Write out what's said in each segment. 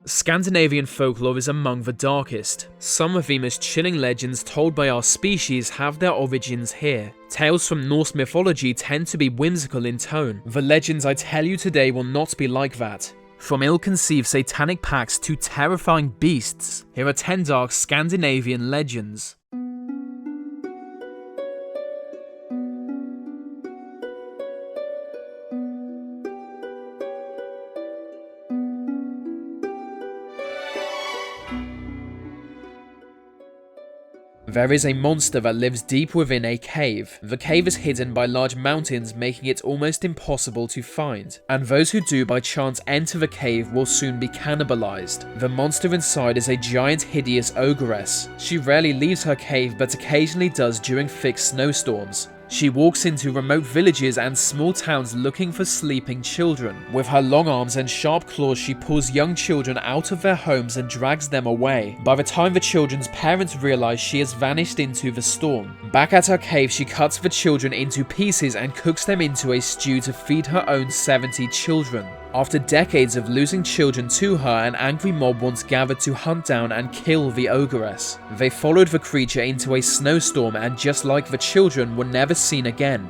Scandinavian folklore is among the darkest. Some of the most chilling legends told by our species have their origins here. Tales from Norse mythology tend to be whimsical in tone. The legends I tell you today will not be like that. From ill-conceived satanic pacts to terrifying beasts, here are 10 dark Scandinavian legends. There is a monster that lives deep within a cave. The cave is hidden by large mountains, making it almost impossible to find, and those who do by chance enter the cave will soon be cannibalized. The monster inside is a giant hideous ogress. She rarely leaves her cave but occasionally does during thick snowstorms. She walks into remote villages and small towns looking for sleeping children. With her long arms and sharp claws, she pulls young children out of their homes and drags them away. By the time the children's parents realize she has vanished into the storm. Back at her cave, she cuts the children into pieces and cooks them into a stew to feed her own 70 children. After decades of losing children to her, an angry mob once gathered to hunt down and kill the ogress. They followed the creature into a snowstorm and, just like the children, were never seen again.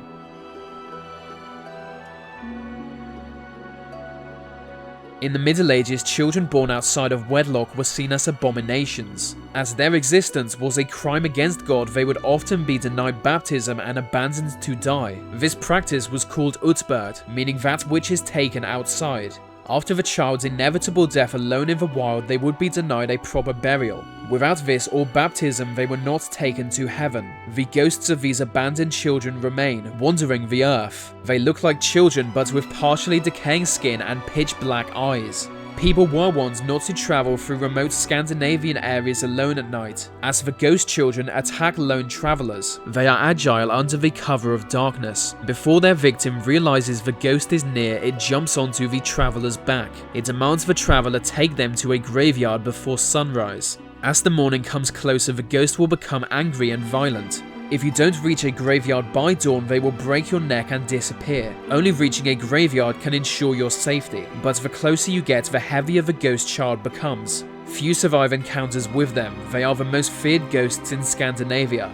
In the Middle Ages, children born outside of wedlock were seen as abominations. As their existence was a crime against God, they would often be denied baptism and abandoned to die. This practice was called utbird, meaning that which is taken outside. After the child's inevitable death alone in the wild, they would be denied a proper burial. Without this or baptism, they were not taken to heaven. The ghosts of these abandoned children remain, wandering the earth. They look like children but with partially decaying skin and pitch black eyes. People were warned not to travel through remote Scandinavian areas alone at night, as the ghost children attack lone travelers. They are agile under the cover of darkness. Before their victim realizes the ghost is near, it jumps onto the traveler's back. It demands the traveler take them to a graveyard before sunrise. As the morning comes closer, the ghost will become angry and violent. If you don't reach a graveyard by dawn, they will break your neck and disappear. Only reaching a graveyard can ensure your safety, but the closer you get, the heavier the ghost child becomes. Few survive encounters with them. They are the most feared ghosts in Scandinavia.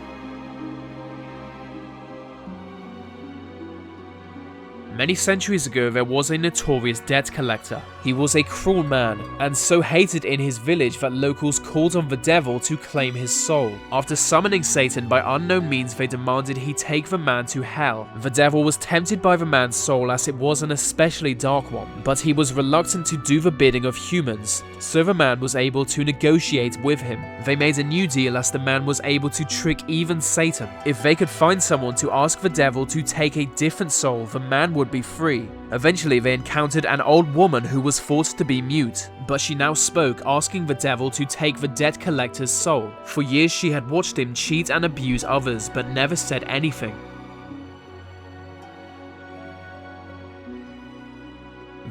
Many centuries ago, there was a notorious debt collector. He was a cruel man, and so hated in his village that locals called on the devil to claim his soul. After summoning Satan by unknown means, they demanded he take the man to hell. The devil was tempted by the man's soul as it was an especially dark one, but he was reluctant to do the bidding of humans, so the man was able to negotiate with him. They made a new deal as the man was able to trick even Satan. If they could find someone to ask the devil to take a different soul, the man would be free. Eventually, they encountered an old woman who was forced to be mute, but she now spoke, asking the devil to take the debt collector's soul. For years she had watched him cheat and abuse others, but never said anything.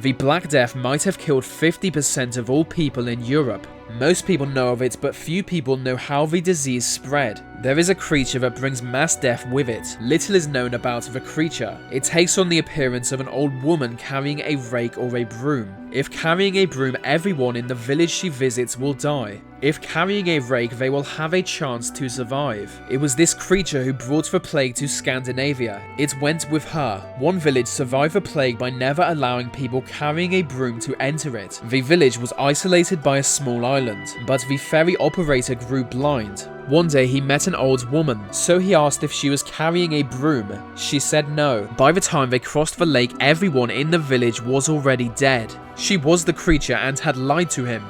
The Black Death might have killed 50% of all people in Europe. Most people know of it, but few people know how the disease spread. There is a creature that brings mass death with it. Little is known about the creature. It takes on the appearance of an old woman carrying a rake or a broom. If carrying a broom, everyone in the village she visits will die. If carrying a rake, they will have a chance to survive. It was this creature who brought the plague to Scandinavia. It went with her. One village survived the plague by never allowing people carrying a broom to enter it. The village was isolated by a small island, but the ferry operator grew blind. One day he met an old woman, so he asked if she was carrying a broom. She said no. By the time they crossed the lake, everyone in the village was already dead. She was the creature and had lied to him.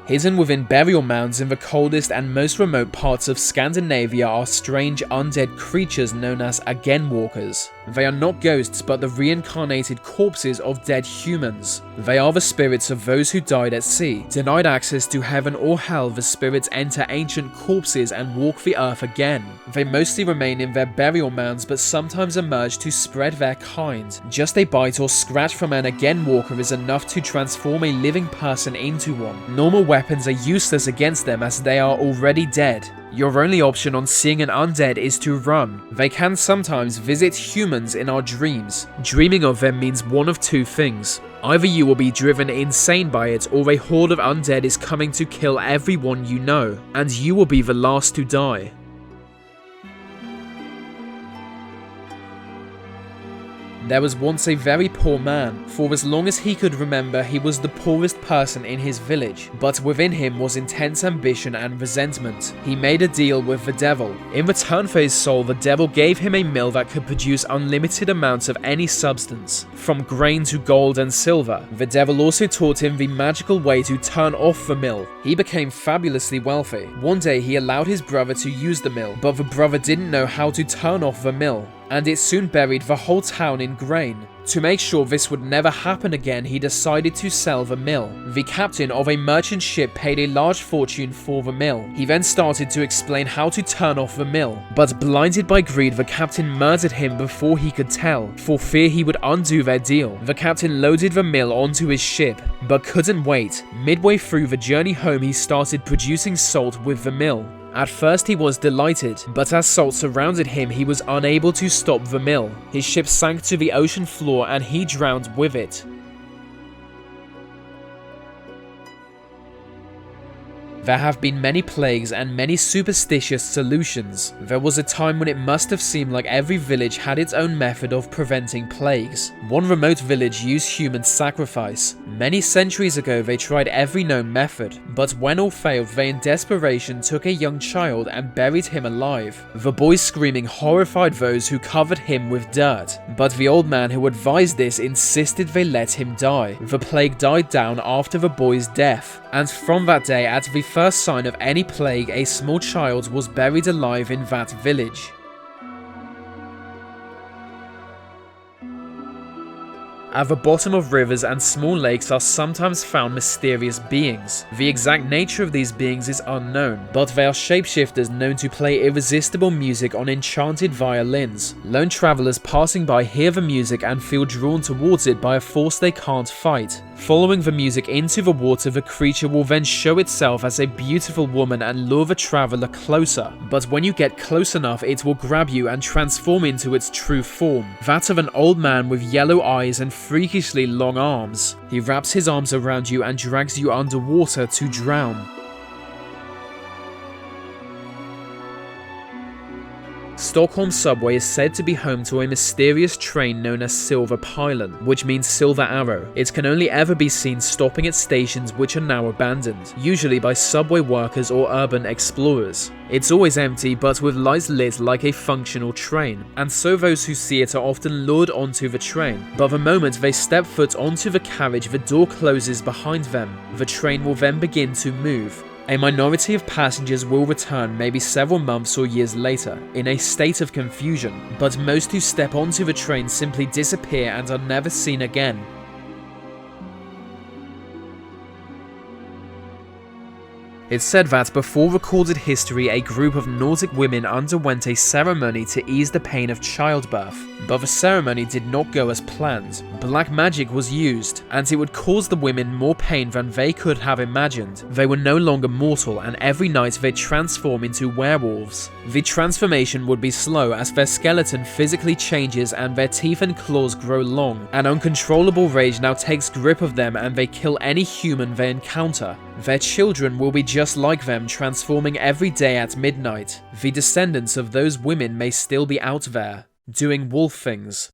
Hidden within burial mounds in the coldest and most remote parts of Scandinavia are strange undead creatures known as again-walkers. They are not ghosts but the reincarnated corpses of dead humans. They are the spirits of those who died at sea. Denied access to heaven or hell, the spirits enter ancient corpses and walk the earth again. They mostly remain in their burial mounds but sometimes emerge to spread their kind. Just a bite or scratch from an again-walker is enough to transform a living person into one. Normal weapons are useless against them as they are already dead. Your only option on seeing an undead is to run. They can sometimes visit humans in our dreams. Dreaming of them means one of two things. Either you will be driven insane by it, or a horde of undead is coming to kill everyone you know, and you will be the last to die. There was once a very poor man. For as long as he could remember, he was the poorest person in his village, but within him was intense ambition and resentment. He made a deal with the devil. In return for his soul, the devil gave him a mill that could produce unlimited amounts of any substance, from grain to gold and silver. The devil also taught him the magical way to turn off the mill. He became fabulously wealthy. One day he allowed his brother to use the mill, but the brother didn't know how to turn off the mill, and it soon buried the whole town in grain. To make sure this would never happen again, he decided to sell the mill. The captain of a merchant ship paid a large fortune for the mill. He then started to explain how to turn off the mill, but blinded by greed, the captain murdered him before he could tell, for fear he would undo their deal. The captain loaded the mill onto his ship, but couldn't wait. Midway through the journey home, he started producing salt with the mill. At first he was delighted, but as salt surrounded him, he was unable to stop the mill. His ship sank to the ocean floor and he drowned with it. There have been many plagues and many superstitious solutions. There was a time when it must have seemed like every village had its own method of preventing plagues. One remote village used human sacrifice. Many centuries ago they tried every known method, but when all failed, they in desperation took a young child and buried him alive. The boy screaming horrified those who covered him with dirt, but the old man who advised this insisted they let him die. The plague died down after the boy's death, and from that day, at the first sign of any plague, a small child was buried alive in that village. At the bottom of rivers and small lakes are sometimes found mysterious beings. The exact nature of these beings is unknown, but they are shapeshifters known to play irresistible music on enchanted violins. Lone travelers passing by hear the music and feel drawn towards it by a force they can't fight. Following the music into the water, the creature will then show itself as a beautiful woman and lure the traveler closer. But when you get close enough, it will grab you and transform into its true form, that of an old man with yellow eyes and freakishly long arms. He wraps his arms around you and drags you underwater to drown. Stockholm subway is said to be home to a mysterious train known as Silverpilen, which means silver arrow. It can only ever be seen stopping at stations which are now abandoned, usually by subway workers or urban explorers. It's always empty, but with lights lit like a functional train, and so those who see it are often lured onto the train. But the moment they step foot onto the carriage, the door closes behind them. The train will then begin to move. A minority of passengers will return maybe several months or years later, in a state of confusion, but most who step onto the train simply disappear and are never seen again. It's said that before recorded history, a group of Nordic women underwent a ceremony to ease the pain of childbirth, but the ceremony did not go as planned. Black magic was used, and it would cause the women more pain than they could have imagined. They were no longer mortal, and every night they transform into werewolves. The transformation would be slow as their skeleton physically changes and their teeth and claws grow long. An uncontrollable rage now takes grip of them and they kill any human they encounter. Their children will be just like them, transforming every day at midnight. The descendants of those women may still be out there, doing wolf things.